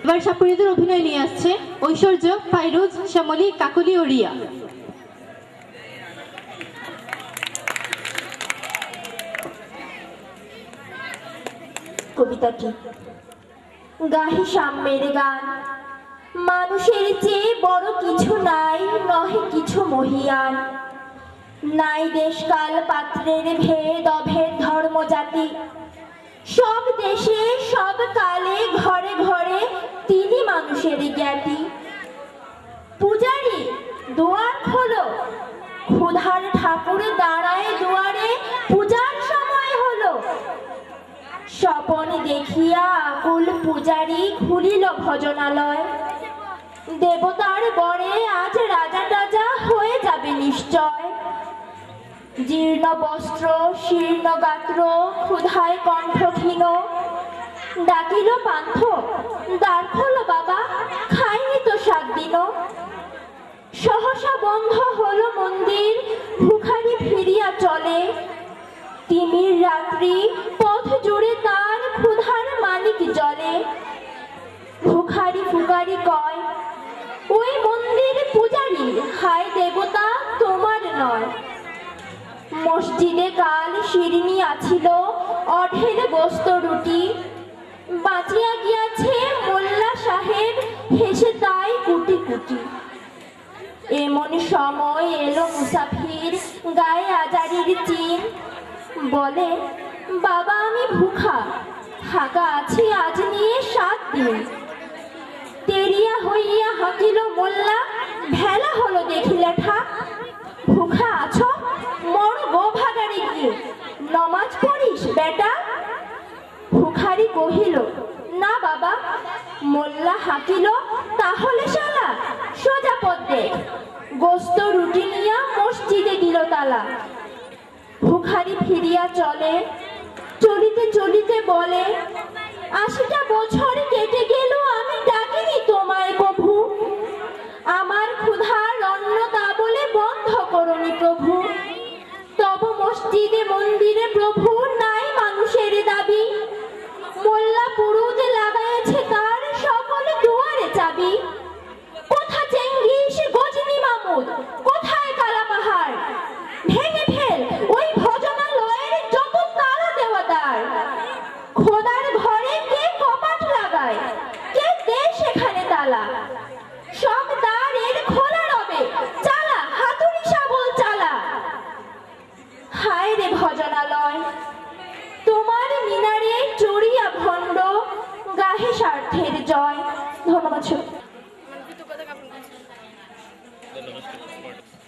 এবার সাপুরিদের অভিনয় নিয়ে আসছে ঐশ্বর্য, ফাইরুজ, শ্যামলী, কাকলি ও রিয়া। কবিতাটি গাহি সাম্যের গান। মানুষের চেয়ে বড় কিছু নাই, নহে কিছু মহিয়ান। নাই দেশকাল পাত্রের ভেদ অভেদ ধর্ম জাতি। সব দেশে সব কালে ঘরে ঘরে তিনি মানুষের জ্ঞাতি। পূজারি দুয়ার খোলো, ক্ষুধার ঠাকুর দাঁড়ায় দুয়ারে, পূজার সময় হলো। স্বপন দেখিয়া আকুল পূজারি খুলিল ভজনালয়। দেবতার বরে আজ রাজা টাজা হয়ে যাবে নিশ্চয়। জীর্ণ বস্ত্র শীর্ণ গাত্র ক্ষুধায় কণ্ঠ ক্ষীণ। ডাকিল পান্থ, দ্বার খোলো বাবা, খাইনি তো 7 দিনও। সহসা বন্ধ হলো মন্দির, ভিখারি ফিরিয়া চলে। তিমির রাত্রি পথ জুড়ে তার ক্ষুধার মানিক জলে। ভিখারি ফুকারি কয়, ওই মন্দির পূজারি, হায় দেবতা তোমার নয়। মসজিদে কাল শিরনি আছিল, অঢেল গোস্ত রুটি। বাঁচিয়া গিয়াছে মোল্লা সাহেব, হেসে তাই কুটি কুটি। এমন সময় এলো মুসাফির, গায়ে আজারির চিন। বলে, বাবা আমি ভুখা, থাকা আছি আজ নিয়ে 7 দিন। তেরিয়া হইয়া হাঁকিল মোল্লা, ভেলা হলো দেখিলে ঠাক। ভুখা আছো, মর গো ভাগাড়ে গিয়ে, নমাজ পড়িস বেটা। ভিখারি কহিল, না বাবা। মোল্লা হাঁকিল, তাহলে শালা সোজা পথ দেখ। গোস্ত রুটি নিয়া মসজিদে দিল তালা। ভিখারি ফিরিয়া চলে, চলিতে চলিতে বলে, 80টা বছর কেটে গেল, আমি ডাকিনি তোমায় কভু। আমার ক্ষুধার অন্ন বছর।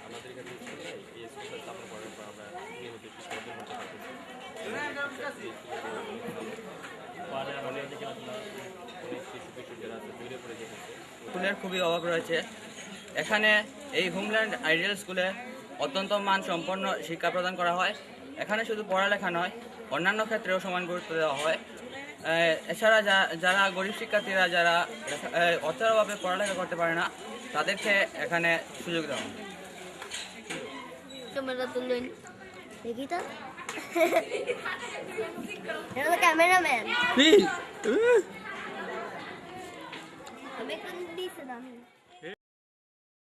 আমাদের এখানে স্কুলে এই স্কুলে চাপা পড়ার পর আমরা নিয়মিত শিক্ষকদের মধ্যে থাকতেছি অনেক শিশু কিশোরদের আছে দূরে পড়ে যেতেছে। স্কুলের খুবই অভাব রয়েছে। এখানে এই হোমল্যান্ড আইডিয়াল স্কুলে অত্যন্ত মানসম্পন্ন শিক্ষা প্রদান করা হয়। এখানে শুধু পড়ালেখা নয়, অন্যান্য ক্ষেত্রেও সমান গুরুত্ব দেওয়া হয়। এছাড়া যারা গরিব শিক্ষার্থীরা যারা অর্থের অভাবে পড়ালেখা করতে পারে না, তাদেরকে এখানে সুযোগ দেওয়া হয়। ক্যামেরা তুলুন দেখি তো এটা তো ক্যামেরাম্যান আমি কোন দিছে না